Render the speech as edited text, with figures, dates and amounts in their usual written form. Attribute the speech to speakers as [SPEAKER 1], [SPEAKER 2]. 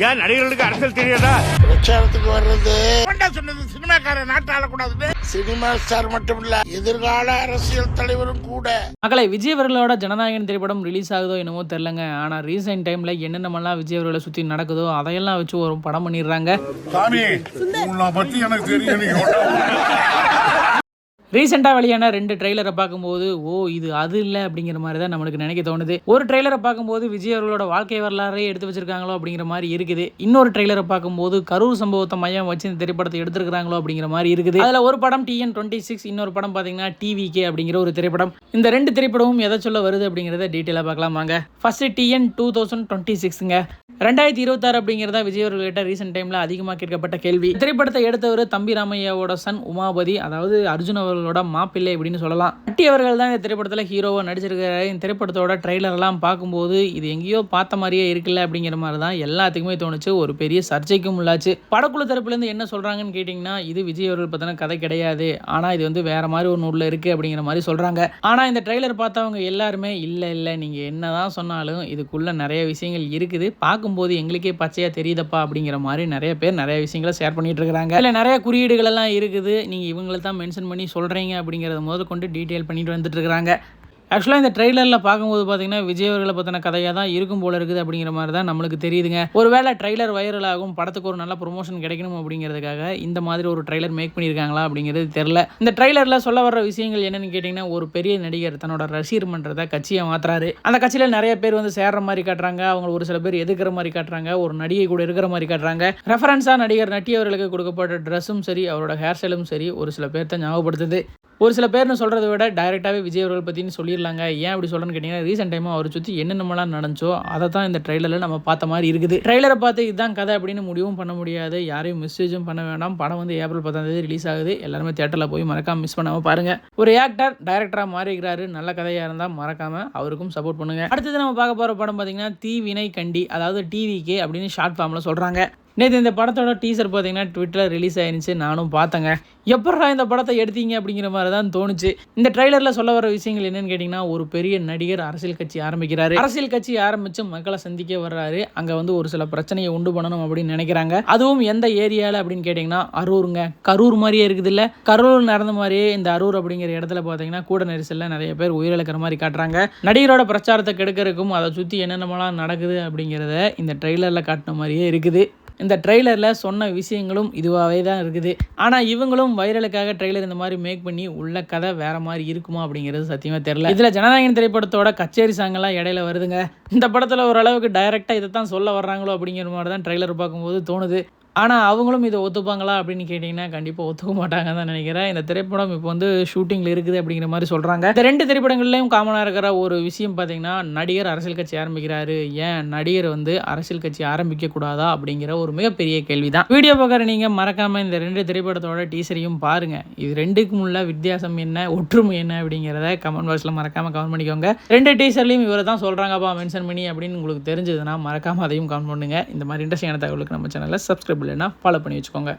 [SPEAKER 1] ஏன் நடிகர்களுக்கு அரசியல் தெரியாதா?
[SPEAKER 2] பிரச்சாரத்துக்கு வர்றது சொன்னது சினிமாக்கார நாட்டு ஆளக்கூடாது. சினிமா ஸ்டார் மட்டும் இல்ல, எதிர்கால அரசியல் தலைவரும் கூட.
[SPEAKER 3] மக்களை, விஜய் அவர்களோட ஜனநாயகன் திரைப்படம் ரிலீஸ் ஆகுதோ என்னமோ தெரியலங்க. ஆனா ரீசெண்ட் டைம்ல என்னென்னமெல்லாம் விஜய் அவர்களை சுத்தி நடக்குதோ அதையெல்லாம் வச்சு ஒரு படம் பண்ணிடுறாங்க. ரீசெண்டாக வெளியான 2 ட்ரெய்லரை பார்க்கும்போது இது அது இல்லை அப்படிங்கிற மாதிரி தான் நம்மளுக்கு நினைக்க தோணுது. ஒரு ட்ரெய்லரை பார்க்கும்போது விஜய் அவர்களோட வாழ்க்கை வரலாறே எடுத்து வச்சிருக்காங்களோ அப்படிங்கிற மாதிரி இருக்குது. இன்னொரு ட்ரெய்லரை பார்க்கும்போது கரூர் சம்பவத்தை மையம் வச்சு இந்த திரைப்படத்தை எடுத்துருக்காங்களோ அப்படிங்கிற மாதிரி இருக்குது. அதில் ஒரு படம் TN26, இன்னொரு படம் பார்த்தீங்கன்னா TVK அப்படிங்கிற ஒரு திரைப்படம். இந்த 2 திரைப்படமும் எதை சொல்ல வருது அப்படிங்கிறத டீட்டெயிலாக பார்க்கலாமாங்க. ஃபர்ஸ்ட் TN2026ங்க. 2026 அப்படிங்கிறதா விஜய் அவர்கள்கிட்ட ரீசெண்ட் டைமில் அதிகமாக கேட்கப்பட்ட கேள்வி. திரைப்படத்தை எடுத்தவர் தம்பி ராமையாவோட சன் உமாபதி, அதாவது அர்ஜுன் அவர்களோட மாப்பிள்ளை அப்படின்னு சொல்லலாம். கட்டி அவர்கள் தான் இந்த திரைப்படத்தில் ஹீரோவாக நடிச்சிருக்காரு. இந்த திரைப்படத்தோட ட்ரெய்லர்லாம் பார்க்கும்போது இது எங்கேயோ பார்த்த மாதிரியே இருக்குல்ல அப்படிங்கிற மாதிரி தான் எல்லாத்துக்குமே தோணுச்சு. ஒரு பெரிய சர்ச்சைக்கும் உள்ளாச்சு. படக்குழு தரப்புலேருந்து என்ன சொல்கிறாங்கன்னு கேட்டிங்கன்னா, இது விஜய் அவர்கள் பற்றின கதை கிடையாது, ஆனால் இது வந்து வேற மாதிரி ஒரு நூலில் இருக்குது அப்படிங்கிற மாதிரி சொல்கிறாங்க. ஆனால் இந்த ட்ரெய்லர் பார்த்தவங்க எல்லாருமே இல்லை நீங்கள் என்ன தான் சொன்னாலும் இதுக்குள்ளே நிறைய விஷயங்கள் இருக்குது, பார்க்கும்போது எங்களுக்கே பச்சையாக தெரியுதப்பா அப்படிங்கிற மாதிரி நிறைய பேர் நிறைய விஷயங்களை ஷேர் பண்ணிட்டு இருக்காங்க. இல்லை நிறைய குறியீடுகள் எல்லாம் இருக்குது, நீங்கள் இவங்களை தான் மென்ஷன் பண்ணி சொல்கிறீங்க அப்படிங்கிறத முதல் கொண்டு டீட்டெயில் பண்ணிட்டு வந்துட்டு இருக்கிறாங்க. ஆக்சுவலாக இந்த ட்ரெய்லரில் பார்க்கும்போது பார்த்தீங்கன்னா விஜய் அவர்களை பற்றின கதையாக தான் இருக்கும் போல இருக்குது அப்படிங்கிற மாதிரி தான் நம்மளுக்கு தெரியுதுங்க. ஒருவேளை ட்ரெய்லர் வைரல் ஆகும், படத்துக்கு ஒரு நல்ல ப்ரொமோஷன் கிடைக்கணும் அப்படிங்கிறதுக்காக இந்த மாதிரி ஒரு ட்ரெய்லர் மேக் பண்ணியிருக்காங்களா அப்படிங்கிறது தெரில. இந்த ட்ரெய்லரில் சொல்ல வர விஷயங்கள் என்னென்னு கேட்டிங்கன்னா, ஒரு பெரிய நடிகர் தன்னோட ரசிகர் மன்றத்தை கட்சியை மாற்றுறாரு. அந்த கட்சியில் நிறைய பேர் வந்து சேர்ற மாதிரி காட்டுறாங்க, அவங்க ஒரு சில பேர் எதுக்கிற மாதிரி காட்டுறாங்க, ஒரு நடிகை கூட இருக்கிற மாதிரி காட்டுறாங்க. ரெஃபரன்ஸாக நடிகர் நட்டி அவர்களுக்கு கொடுக்கப்பட்ட ட்ரெஸ்ஸும் சரி, அவரோட ஹேர் ஸ்டைலும் சரி ஒரு சில பேர்த்த ஞாபகப்படுத்துது. ஒரு சில பேர்னு சொல்கிறத விட டைரெக்டாகவே விஜய் அவர்கள் பற்றினு சொல்லிடலாங்க. ஏன் அப்படி சொல்கிறேன்னு கேட்டிங்கன்னா, ரீசெண்ட் டைமாக அவர் சுற்றி என்னென்னலாம் நடந்துச்சோ அதை தான் இந்த ட்ரெய்லரில் நம்ம பார்த்த மாதிரி இருக்குது. ட்ரெய்லரை பார்த்து இதுதான் கதை அப்படின்னு முடிவும் பண்ண முடியாது, யாரையும் மிஸ்யூஸும் பண்ண வேண்டாம். படம் வந்து ஏப்ரல் 10 ரிலீஸ் ஆகுது. எல்லாருமே தேட்டரில் போய் மறக்காமல் மிஸ் பண்ணாமல் பாருங்கள். ஒரு ஆக்டர் டைரக்டராக மாறிக்கிறாரு, நல்ல கதையாக இருந்தால் மறக்காமல் அவருக்கும் சப்போர்ட் பண்ணுங்கள். அடுத்தது நம்ம பார்க்க போகிற படம் பார்த்தீங்கன்னா தீவினை கண்டி, அதாவது TVK அப்படின்னு ஷார்ட் ஃபார்மில் சொல்கிறாங்க. நேற்று இந்த படத்தோட டீசர் பார்த்தீங்கன்னா ட்விட்டரில் ரிலீஸ் ஆயிருந்துச்சு, நானும் பார்த்தேங்க. எப்படா இந்த படத்தை எடுத்தீங்க அப்படிங்கிற மாதிரி தான் தோணுச்சு. இந்த ட்ரெய்லரில் சொல்ல வர விஷயங்கள் என்னன்னு கேட்டிங்கன்னா, ஒரு பெரிய நடிகர் அரசியல் கட்சி ஆரம்பிக்கிறாரு. அரசியல் கட்சி ஆரம்பித்து மக்களை சந்திக்க வர்றாரு. அங்கே வந்து ஒரு சில பிரச்சனையை உண்டு பண்ணணும் அப்படின்னு நினைக்கிறாங்க. அதுவும் எந்த ஏரியாவில் அப்படின்னு கேட்டிங்கன்னா அரூருங்க. கரூர் மாதிரியே இருக்குது இல்லை, கரூர் நடந்த மாதிரியே இந்த அரூர் அப்படிங்கிற இடத்துல பார்த்தீங்கன்னா கூட நெரிசலில் நிறைய பேர் உயிரிழக்கிற மாதிரி காட்டுறாங்க. நடிகரோட பிரச்சாரத்தை கெடுக்கிறதுக்கும் அதை சுற்றி என்னென்னலாம் நடக்குது அப்படிங்கிறத இந்த ட்ரெய்லரில் காட்டின மாதிரியே இருக்குது. இந்த ட்ரெய்லரில் சொன்ன விஷயங்களும் இதுவாகவே தான் இருக்குது. ஆனால் இவங்களும் வைரலுக்காக ட்ரெய்லர் இந்த மாதிரி மேக் பண்ணி உள்ள கதை வேறு மாதிரி இருக்குமா அப்படிங்கிறது சத்தியமாக தெரியல. இதில் ஜனநாயகன் திரைப்படத்தோட கச்சேரி சாங்கெல்லாம் இடையில வருதுங்க. இந்த படத்தில் ஓரளவுக்கு டைரெக்டாக இதை தான் சொல்ல வர்றாங்களோ அப்படிங்கிற மாதிரி தான் ட்ரெய்லர் பார்க்கும்போது தோணுது. ஆனால் அவங்களும் இதை ஒத்துப்பாங்களா அப்படின்னு கேட்டிங்கன்னா கண்டிப்பாக ஒத்துக்க மாட்டாங்க தான் நினைக்கிறேன். இந்த திரைப்படம் இப்போ வந்து ஷூட்டிங்கில் இருக்குது அப்படிங்கிற மாதிரி சொல்கிறாங்க. இந்த 2 திரைப்படங்கள்லையும் காமனாக இருக்கிற ஒரு விஷயம் பார்த்தீங்கன்னா, நடிகர் அரசியல் கட்சி ஆரம்பிக்கிறாரு, ஏன் நடிகர் வந்து அரசியல் கட்சி ஆரம்பிக்கக்கூடாதா அப்படிங்கிற ஒரு மிகப்பெரிய கேள்வி தான். வீடியோ பார்க்குற நீங்கள் மறக்காமல் இந்த 2 திரைப்படத்தோட டீசரையும் பாருங்கள். இது 2க்கும் உள்ள வித்தியாசம் என்ன, ஒற்றுமை என்ன அப்படிங்கிறத கமெண்ட் பாக்ஸில் மறக்காமல் கமெண்ட் பண்ணிக்கோங்க. 2 டீசர்லையும் இவரை தான் சொல்கிறாங்கப்பா மென்ஷன் பண்ணி அப்படின்னு உங்களுக்கு தெரிஞ்சதுன்னா மறக்காமல் அதையும் கமெண்ட் பண்ணுங்கள். இந்த மாதிரி இன்ட்ரெஸ்டிங்கான தகவலுக்கு நம்ம சேனலில் சப்ஸ்கிரைப் இல்லைன்னா ஃபாலோ பண்ணி வச்சுக்கோங்க.